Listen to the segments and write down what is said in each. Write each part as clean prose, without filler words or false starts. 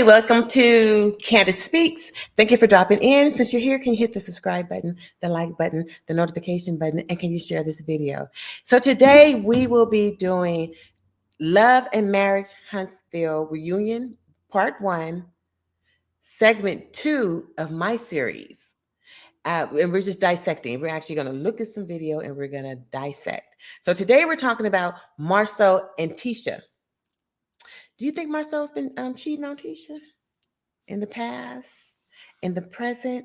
welcome to Candace Speaks. Thank you for dropping in. Since you're here, can you hit the subscribe button, the like button, the notification button, and can you share this video? So today we will be doing Love and Marriage Huntsville Reunion, Part 1, Segment 2 of my series. And we're just dissecting. We're actually going to look at some video and we're going to dissect. So today we're talking about Marseau and Tisha. Do you think Marceau's been cheating on Tisha in the past, in the present?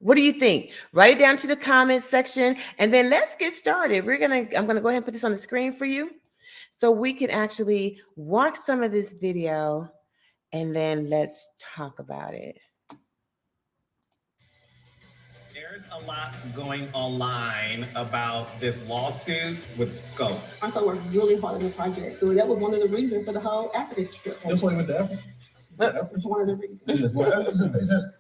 What do you think? Write it down to the comments section, and then let's get started. I'm gonna go ahead and put this on the screen for you, so we can actually watch some of this video, and then let's talk about it. There's a lot going online about this lawsuit with SCORNED. Marseau worked really hard on the project, so that was one of the reasons for the whole Africa trip. That's why he went to Africa. It's one of the reasons. It's just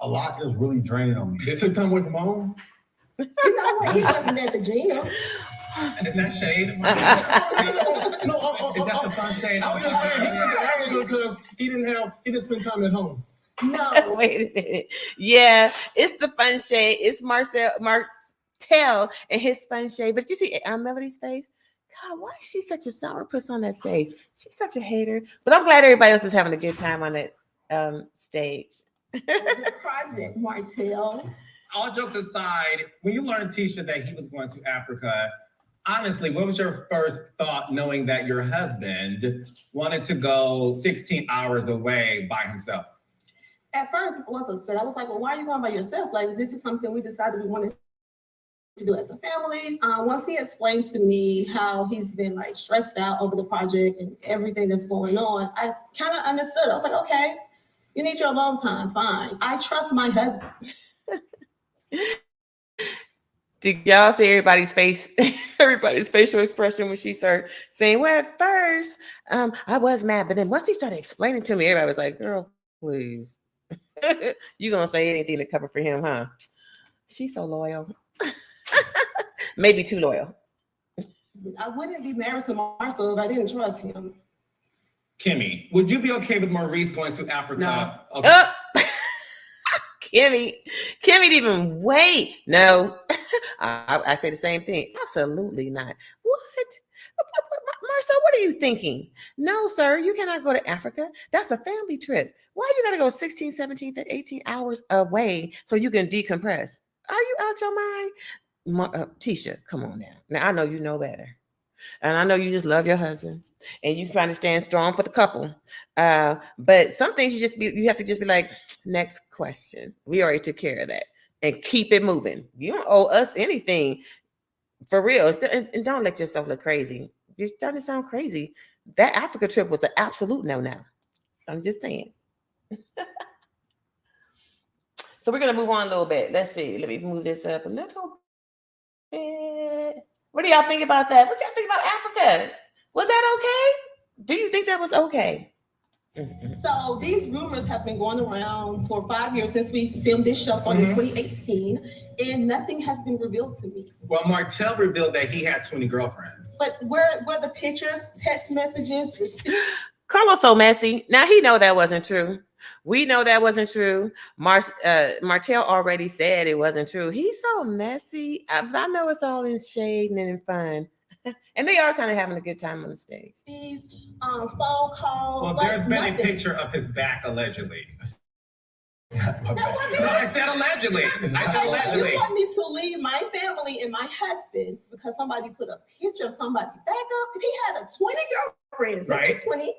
a lot is really draining on me. They took time away from home. You know what? He wasn't at the gym. And it's not shade. Is that the fun shade? I was just saying he went to Africa because he didn't spend time at home. No. Wait a minute. Yeah, it's the fun shade. It's Martel and his fun shade. But you see Melody's face? God, why is she such a sourpuss on that stage? She's such a hater. But I'm glad everybody else is having a good time on that stage. The project, Martel. All jokes aside, when you learned, Tisha, that he was going to Africa, honestly, what was your first thought knowing that your husband wanted to go 16 hours away by himself? At first, I was upset. I was like, well, why are you going by yourself? Like, this is something we decided we wanted to do as a family. Once he explained to me how he's been like stressed out over the project and everything that's going on, I kind of understood. I was like, okay, you need your alone time, fine. I trust my husband. Did y'all see everybody's facial expression when she started saying, well, at first, I was mad, but then once he started explaining to me, everybody was like, girl, please. You gonna say anything to cover for him, huh? She's so loyal. Maybe too loyal. I wouldn't be married to Marceau if I didn't trust him. Kimmy, would you be okay with Maurice going to Africa? No. Okay. Kimmy didn't even wait. No, I say the same thing. Absolutely not. What? Marceau, what are you thinking? No, sir, you cannot go to Africa. That's a family trip. Why you gotta go 16, 17, 18 hours away so you can decompress? Are you out your mind? Tisha, come on now. Now, I know you know better. And I know you just love your husband and you're trying to stand strong for the couple. But some things you have to just be like, next question. We already took care of that. And keep it moving. You don't owe us anything. For real. And don't let yourself look crazy. You're starting to sound crazy. That Africa trip was an absolute no. I'm just saying. So we're going to move on a little bit. Let's see. Let me move this up a little bit. What do y'all think about that? What do y'all think about Africa? Was that okay? Do you think that was okay? So these rumors have been going around for 5 years since we filmed this show, started in 2018, and nothing has been revealed to me. Well, Martel revealed that he had 20 girlfriends. But where the pictures, text messages, receipts? Carlos so messy. Now he know that wasn't true. We know that wasn't true. Martel already said it wasn't true. He's so messy. But I know it's all in shade and in fun. And they are kind of having a good time on the stage. These phone calls. Well, there's been a picture of his back, allegedly. I said allegedly. Allegedly. You want me to leave my family and my husband because somebody put a picture of somebody back up? If he had 20 girlfriends, let's say 20,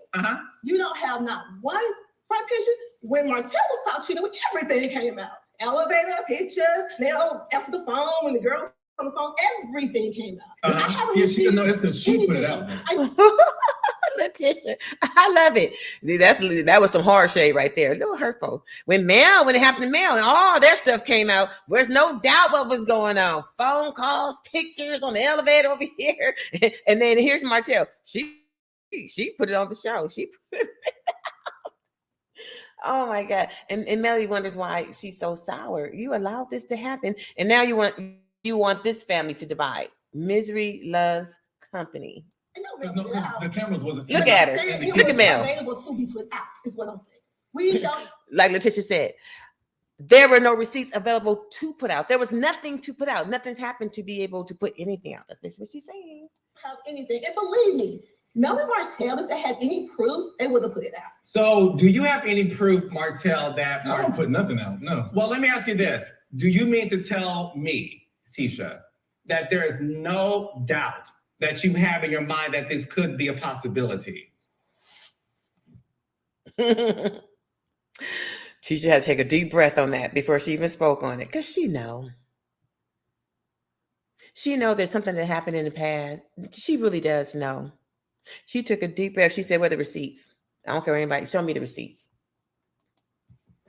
you don't have not one front picture. When Martel was talking to them, everything came out. Elevator pictures, they'll answer the phone when the girls on the phone, everything came out. I haven't received that's because she put it out. LATISHA, I love it. That was some hard shade right there. A little hurtful. When it happened to Mel and all their stuff came out, there's no doubt what was going on. Phone calls, pictures on the elevator over here. And then here's Martel. She put it on the show. She put it out. Oh my God. And Melly wonders why she's so sour. You allowed this to happen. And now you want this family to divide. Misery loves company. The cameras wasn't. Look at her. Look at Mel. Available to be put out is what I'm saying. We don't. Like LATISHA said, there were no receipts available to put out. There was nothing to put out. Nothing's happened to be able to put anything out. That's basically what she's saying. Have anything. And believe me, Mel and Martel, if they had any proof, they would have put it out. So do you have any proof, Martel, that I don't put nothing out. No. Well, let me ask you this. Do you mean to tell me, Tisha, that there is no doubt that you have in your mind that this could be a possibility? Tisha had to take a deep breath on that before she even spoke on it, because she know there's something that happened in the past. She really does know. She took a deep breath. She said, "Where are the receipts? I don't care what anybody. Show me the receipts."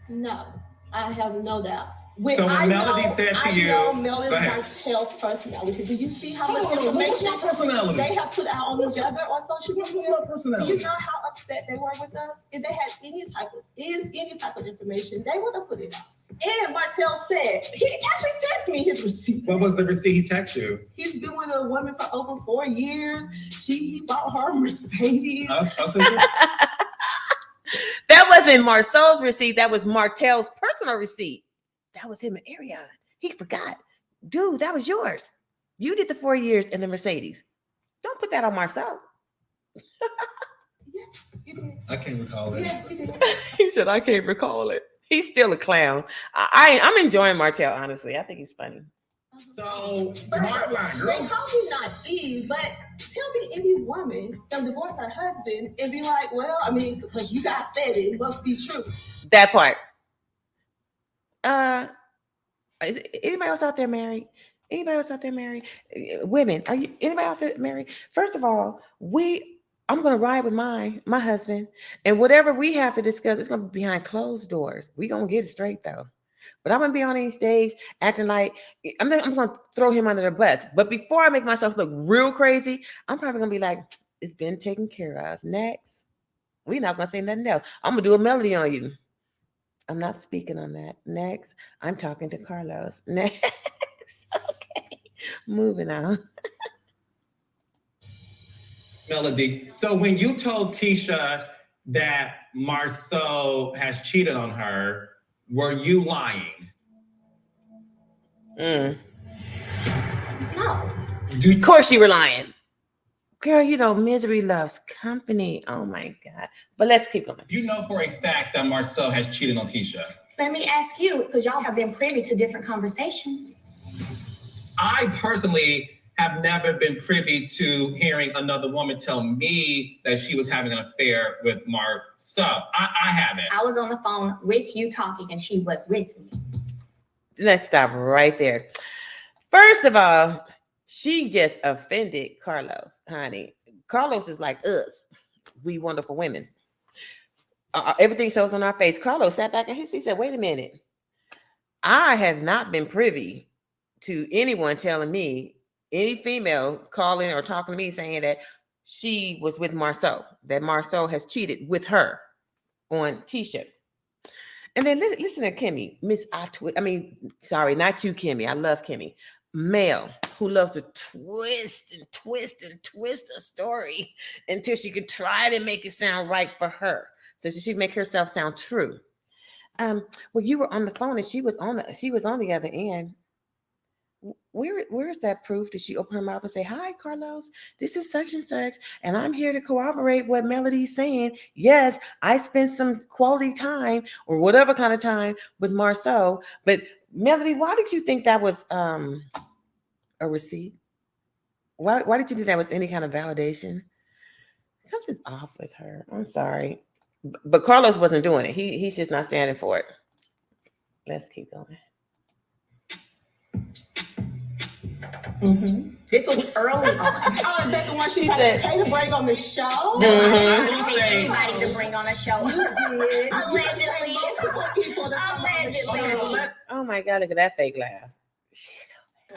No, I have no doubt. So when Melody said to you, I know Melody Martel's personality. Do you see how much information they have put out on each other on social media? What's my personality? Do you know how upset they were with us? If they had any type of information, they would have put it out. And Martel said, he actually texted me his receipt. What was the receipt he texted you? He's been with a woman for over 4 years. He bought her a Mercedes. That wasn't Marceau's receipt. That was Martel's personal receipt. That was him and Ariane. He forgot. Dude, that was yours. You did the 4 years in the Mercedes. Don't put that on Marceau. Yes, you did. I can't recall that. Yeah, you did. He said, I can't recall it. He's still a clown. I'm enjoying Martel, honestly. I think he's funny. So, But they call me naive, but tell me any woman that divorced her husband and be like, well, I mean, because you guys said it, it must be true. That part. Is anybody else out there married? Anybody else out there married? Women, are you anybody out there married? First of all, I'm gonna ride with my husband, and whatever we have to discuss, it's gonna be behind closed doors. We gonna get it straight though. But I'm gonna be on any stage acting like I'm gonna throw him under the bus. But before I make myself look real crazy, I'm probably gonna be like, it's been taken care of. Next, we're not gonna say nothing else. I'm gonna do a melody on you. I'm not speaking on that. Next, I'm talking to Carlos. Next, okay, moving on. Melody, so when you told Tisha that Marceau has cheated on her, were you lying? No. Of course you were lying. Girl, you know, misery loves company. Oh my God. But let's keep going. You know for a fact that Marceau has cheated on Tisha. Let me ask you, because y'all have been privy to different conversations. I personally have never been privy to hearing another woman tell me that she was having an affair with Marceau. I haven't. I was on the phone with you talking and she was with me. Let's stop right there. First of all, she just offended Carlos, honey. Carlos is like us. We wonderful women. Everything shows on our face. Carlos sat back and he said, wait a minute. I have not been privy to anyone telling me, any female calling or talking to me saying that she was with Marceau, that Marceau has cheated with her on Tisha. And then listen to Kimmy, sorry, not you, Kimmy. I love Kimmy. Mel, who loves to twist and twist and twist a story until she can try to make it sound right for her. So she make herself sound true. Well, you were on the phone and she was on the other end. Where's that proof? Did she open her mouth and say, hi, Carlos, this is such and such, and I'm here to corroborate what Melody's saying. Yes, I spent some quality time or whatever kind of time with Marceau. But Melody, why did you think that was a receipt? Why did you think that was any kind of validation? Something's off with her. I'm sorry. But Carlos wasn't doing it. He's just not standing for it. Let's keep going. Mm-hmm. This was early on. Oh, is that the one she said pay to bring on the show? No, I didn't pay anybody to bring on a show. You did. Allegedly. Allegedly. Oh my God, look at that fake laugh.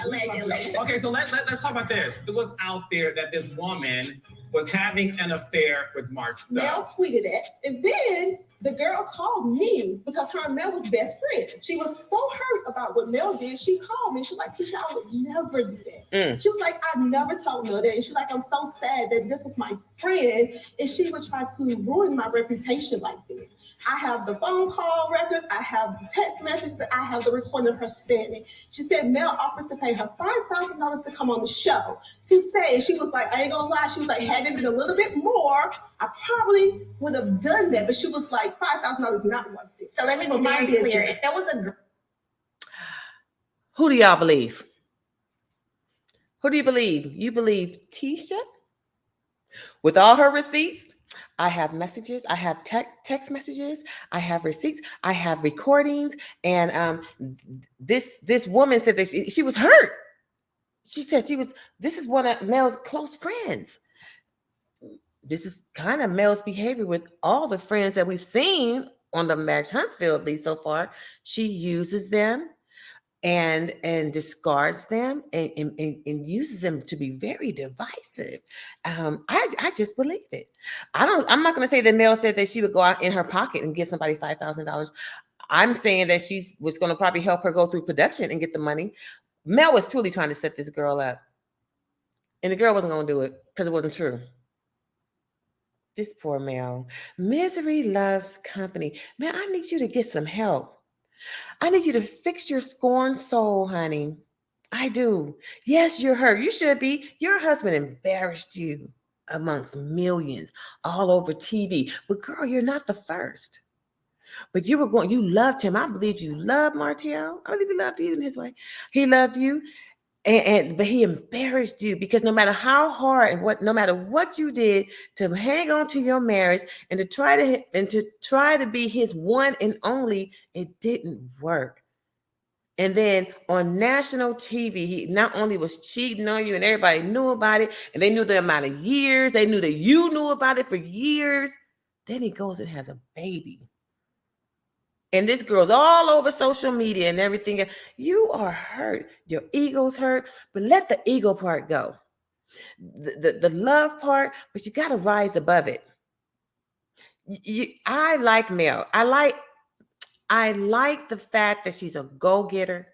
Allegedly. Okay, so let's talk about this. It was out there that this woman was having an affair with Marseau. Mel tweeted it, and then the girl called me because her and Mel was best friends. She was so hurt about what Mel did. She called me. She was like, Tisha, I would never do that. She was like, I never told Mel that. And she's like, I'm so sad that this was my friend, and she would try to ruin my reputation like this. I have the phone call records. I have the text messages. I have the recording of her saying it. She said Mel offered to pay her $5,000 to come on the show to say, she was like, I ain't gonna lie. She was like, had it been a little bit more, I probably would have done that. But she was like, $5,000 not worth it. So let me be very clear. If there was a Who do y'all believe? Who do you believe? You believe Tisha? With all her receipts, I have messages, I have text messages, I have receipts, I have recordings, and this woman said that she was hurt. She said this is one of Mel's close friends. This is kind of Mel's behavior with all the friends that we've seen on the Marriage Huntsville, at least so far. She uses them and discards them and uses them to be very divisive. I just believe it. I'm not going to say that Mel said that she would go out in her pocket and give somebody $5,000. I'm saying that she was going to probably help her go through production and get the money. Mel was truly trying to set this girl up, and the girl wasn't going to do it because it wasn't true. This poor Mel. Misery loves company. Man, I need you to get some help. I need you to fix your scorned soul, honey. I do. Yes, you're hurt. You should be. Your husband embarrassed you amongst millions all over TV. But girl, you're not the first. But you loved him. I believe you loved Martel. I believe he loved you in his way. He loved you. But he embarrassed you because no matter how hard no matter what you did to hang on to your marriage and to try to be his one and only, it didn't work. And then on national TV, he not only was cheating on you and everybody knew about it, and they knew the amount of years, they knew that you knew about it for years. Then he goes and has a baby. And this girl's all over social media and everything. You are hurt. Your ego's hurt, but let the ego part go. The love part, but you got to rise above it. I like Mel. I like the fact that she's a go-getter.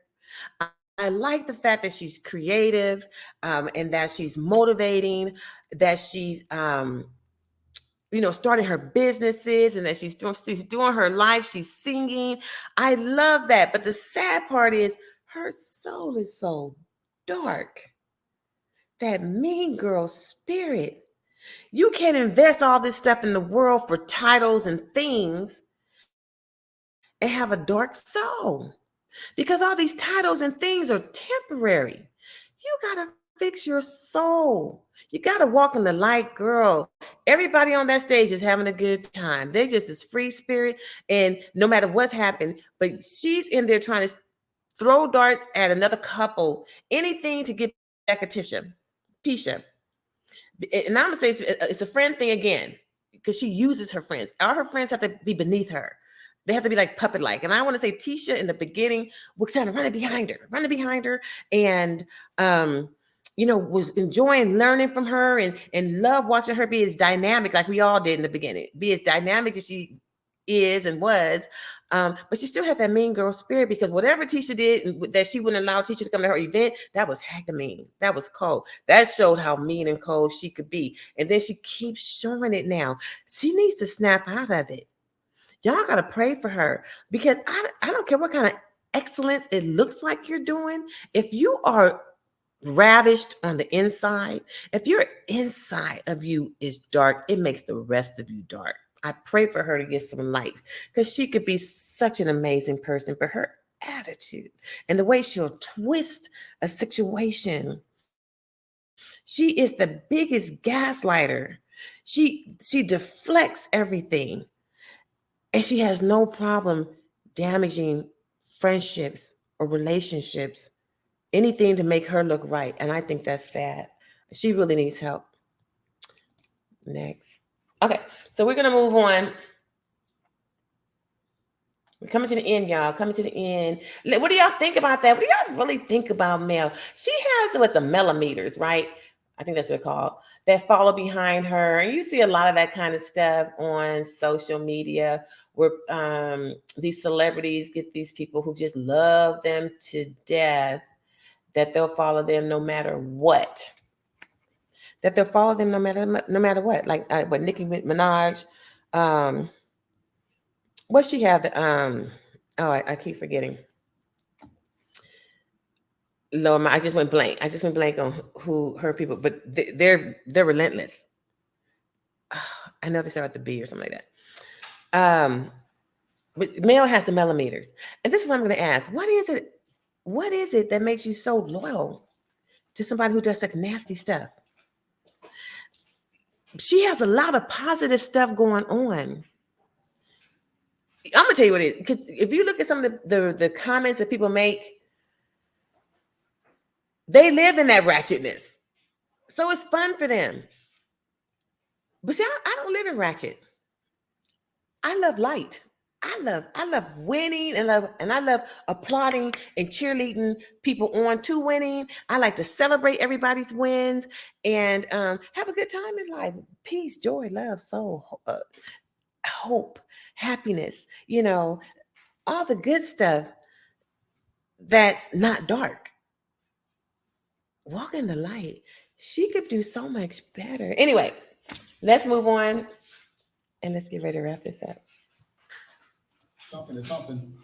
I like the fact that she's creative, and that she's motivating, that she's starting her businesses, and that she's doing her life. She's singing. I love that. But the sad part is her soul is so dark. That mean girl spirit. You can't invest all this stuff in the world for titles and things and have a dark soul, because all these titles and things are temporary. You got to fix your soul. You got to walk in the light, girl. Everybody on that stage is having a good time. They're just this free spirit, and no matter what's happened, but she's in there trying to throw darts at another couple, anything to get back at Tisha. And I'm going to say it's a friend thing again, because she uses her friends. All her friends have to be beneath her. They have to be like puppet-like. And I want to say Tisha in the beginning was kind of running behind her, and was enjoying learning from her and love watching her be as dynamic like we all did in the beginning, be as dynamic as she is and was. But she still had that mean girl spirit, because whatever Tisha did that she wouldn't allow Tisha to come to her event, that was hecka mean. That was cold. That showed how mean and cold she could be. And then she keeps showing it now. She needs to snap out of it. Y'all got to pray for her, because I don't care what kind of excellence it looks like you're doing. If you are ravished on the inside, if your inside of you is dark, it makes the rest of you dark. I pray for her to get some light, because she could be such an amazing person, but her attitude and the way she'll twist a situation. She is the biggest gaslighter. She deflects everything. And she has no problem damaging friendships or relationships, anything to make her look right. And I think that's sad. She really needs help. Next. Okay, so we're going to move on. We're coming to the end, y'all. Coming to the end. What do y'all think about that? What do y'all really think about Mel? She has the millimeters, right? I think that's what it's called, that follow behind her. And you see a lot of that kind of stuff on social media where these celebrities get these people who just love them to death, that they'll follow them no matter what. That they'll follow them no matter what. Like what Nicki Minaj, what she have the I keep forgetting. Lord, I just went blank. I just went blank on who her people, but they're relentless. I know they start with the B or something like that. But male has the millimeters, and this is what I'm going to ask: what is it that makes you so loyal to somebody who does such nasty stuff? She has a lot of positive stuff going on. I'm gonna tell you what it is, because if you look at some of the comments that people make, they live in that ratchetness. So it's fun for them. But see, I don't live in ratchet. I love light. I love winning and I love applauding and cheerleading people on to winning. I like to celebrate everybody's wins and have a good time in life. Peace, joy, love, soul, hope, happiness, all the good stuff that's not dark. Walk in the light. She could do so much better. Anyway, let's move on and let's get ready to wrap this up. Something is something.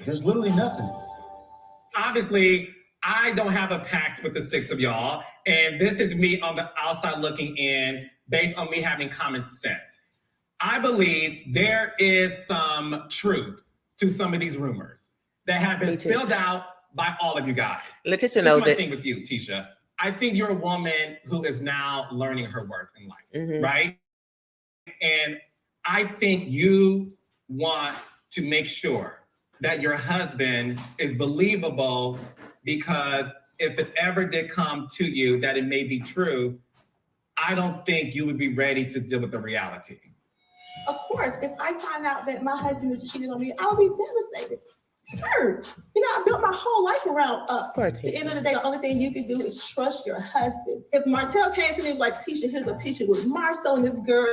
There's literally nothing. Obviously, I don't have a pact with the six of y'all, and this is me on the outside looking in based on me having common sense. I believe there is some truth to some of these rumors that have been spilled out by all of you guys. LATISHA knows it. This is my thing with you, Tisha. I think you're a woman who is now learning her worth in life, right? And I think you want to make sure that your husband is believable, because if it ever did come to you that it may be true, I don't think you would be ready to deal with the reality. Of course, if I find out that my husband is cheating on me, I'll be devastated. Hurt. I built my whole life around us. At the end of the day, the only thing you can do is trust your husband. If Martel came to me and was like, Tisha, here's a picture with Marseau and this girl,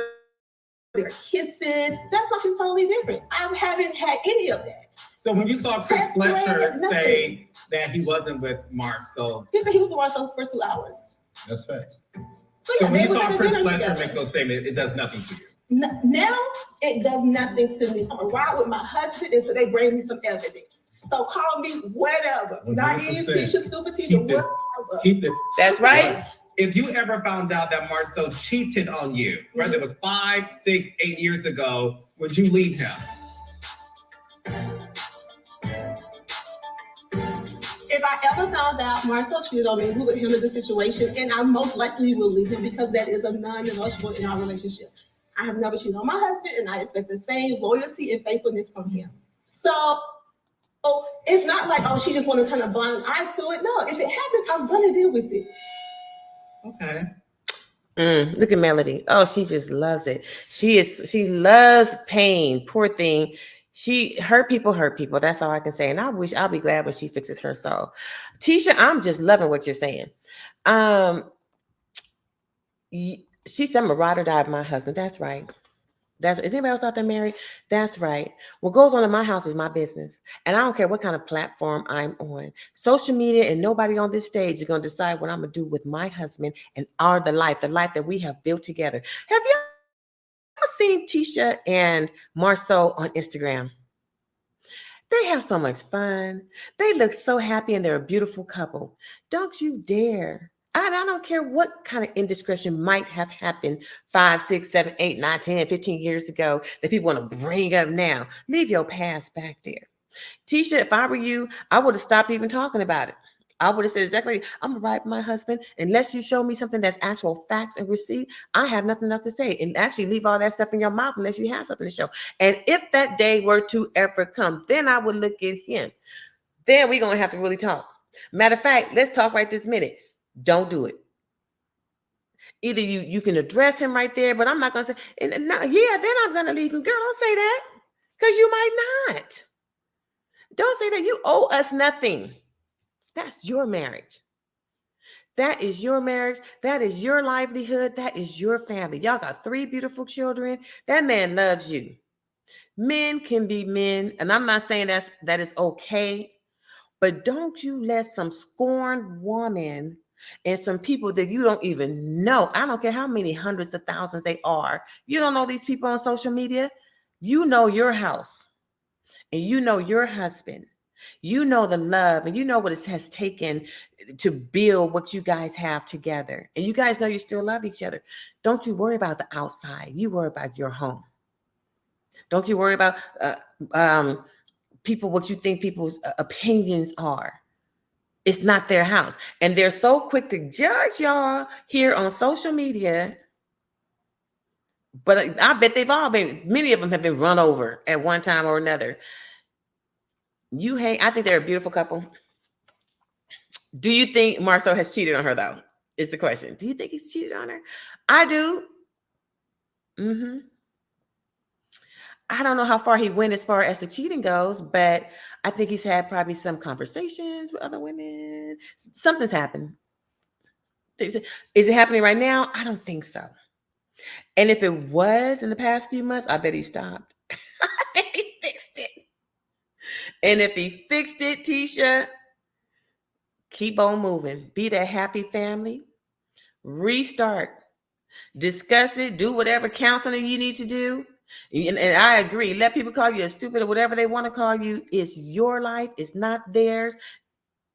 they're kissing, that's something totally different. I haven't had any of that. So when you saw Chris Fletcher say that he wasn't with Marseau, he said he was with Marseau for 2 hours. That's facts. So yeah, when you saw Chris Fletcher make those statements, it does nothing to you. Now it does nothing to me. I'm gonna ride with my husband until they bring me some evidence. So call me whatever. Naive Tisha, stupid Tisha, whatever. That's right. If you ever found out that Marceau cheated on you, whether it was 5, 6, 8 years ago, would you leave him? If I ever found out Marceau cheated on me, we would handle the situation, and I most likely will leave him because that is a non-negotiable in our relationship. I have never cheated on my husband, and I expect the same loyalty and faithfulness from him. So, it's not like, she just want to turn a blind eye to it. No, if it happens, I'm gonna deal with it. Okay. Look at Melody. Oh, she just loves it. She loves pain. Poor thing. Her people hurt people. That's all I can say. And I'll be glad when she fixes her soul. Tisha, I'm just loving what you're saying. She said, I'm a ride or die of my husband. That's right. Is anybody else out there married? That's right. What goes on in my house is my business. And I don't care what kind of platform I'm on. Social media and nobody on this stage is going to decide what I'm going to do with my husband and the life that we have built together. Have you ever seen Tisha and Marceau on Instagram? They have so much fun. They look so happy and they're a beautiful couple. Don't you dare. I don't care what kind of indiscretion might have happened 5, 6, 7, 8, 9, 10, 15 years ago that people want to bring up now. Leave your past back there. Tisha, if I were you, I would have stopped even talking about it. I would have said exactly, I'm going to write my husband. Unless you show me something that's actual facts and receipt, I have nothing else to say. And actually leave all that stuff in your mouth unless you have something to show. And if that day were to ever come, then I would look at him. Then we're going to have to really talk. Matter of fact, let's talk right this minute. Don't do it. Either you can address him right there, but I'm not going to say, then I'm going to leave him. Girl, don't say that, because you might not. Don't say that. You owe us nothing. That's your marriage. That is your marriage. That is your livelihood. That is your family. Y'all got 3 beautiful children. That man loves you. Men can be men, and I'm not saying that is okay, but don't you let some scorned woman and some people that you don't even know. I don't care how many hundreds of thousands they are. You don't know these people on social media. You know your house, and you know your husband. You know the love, and you know what it has taken to build what you guys have together. And you guys know you still love each other. Don't you worry about the outside. You worry about your home. Don't you worry about people, what you think people's opinions are. It's not their house. And they're so quick to judge y'all here on social media. But I bet many of them have been run over at one time or another. I think they're a beautiful couple. Do you think Marseau has cheated on her, though? Is the question. Do you think he's cheated on her? I do. I don't know how far he went as far as the cheating goes, but I think he's had probably some conversations with other women. Something's happened. Is it happening right now? I don't think so. And if it was in the past few months, I bet he stopped. I bet he fixed it. And if he fixed it, Tisha, keep on moving. Be that happy family. Restart. Discuss it. Do whatever counseling you need to do. And I agree. Let people call you a stupid or whatever they want to call you. It's your life. It's not theirs.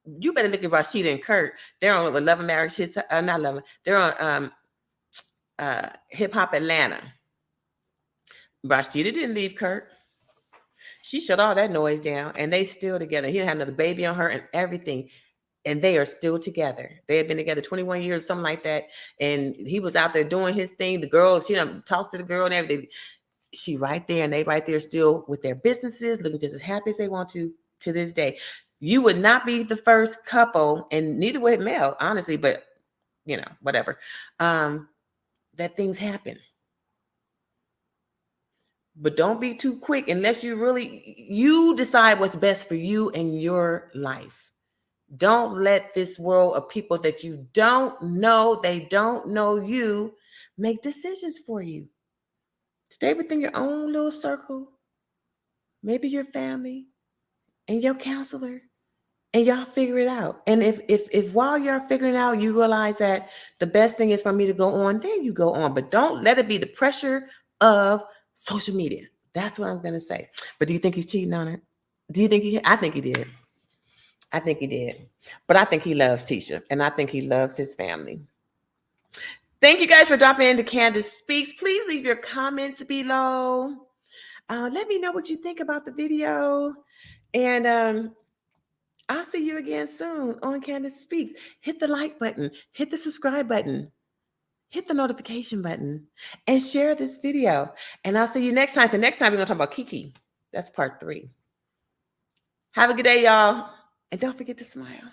You better look at Rashida and Kurt. They're on Love and Marriage. Not Love. They're on Hip Hop Atlanta. Rashida didn't leave Kurt. She shut all that noise down, and they still together. He had another baby on her and everything. And they are still together. They had been together 21 years, something like that. And he was out there doing his thing. The girl, she done talked to the girl and everything. She right there, and they right there still with their businesses, looking just as happy as they want to this day. You would not be the first couple, and neither would Mel, honestly, but whatever. That things happen. But don't be too quick unless you decide what's best for you and your life. Don't let this world of people that you don't know, they don't know you, make decisions for you. Stay within your own little circle, maybe your family and your counselor, and y'all figure it out. And if while you're figuring it out, you realize that the best thing is for me to go on, then you go on. But don't let it be the pressure of social media. That's what I'm going to say. But do you think he's cheating on her? I think he did. I think he did. But I think he loves Tisha, and I think he loves his family. Thank you guys for dropping into Candace Speaks. Please leave your comments below. Let me know what you think about the video. And I'll see you again soon on Candace Speaks. Hit the like button. Hit the subscribe button. Hit the notification button. And share this video. And I'll see you next time. Because next time we're going to talk about Kiki. That's part 3. Have a good day, y'all. And don't forget to smile.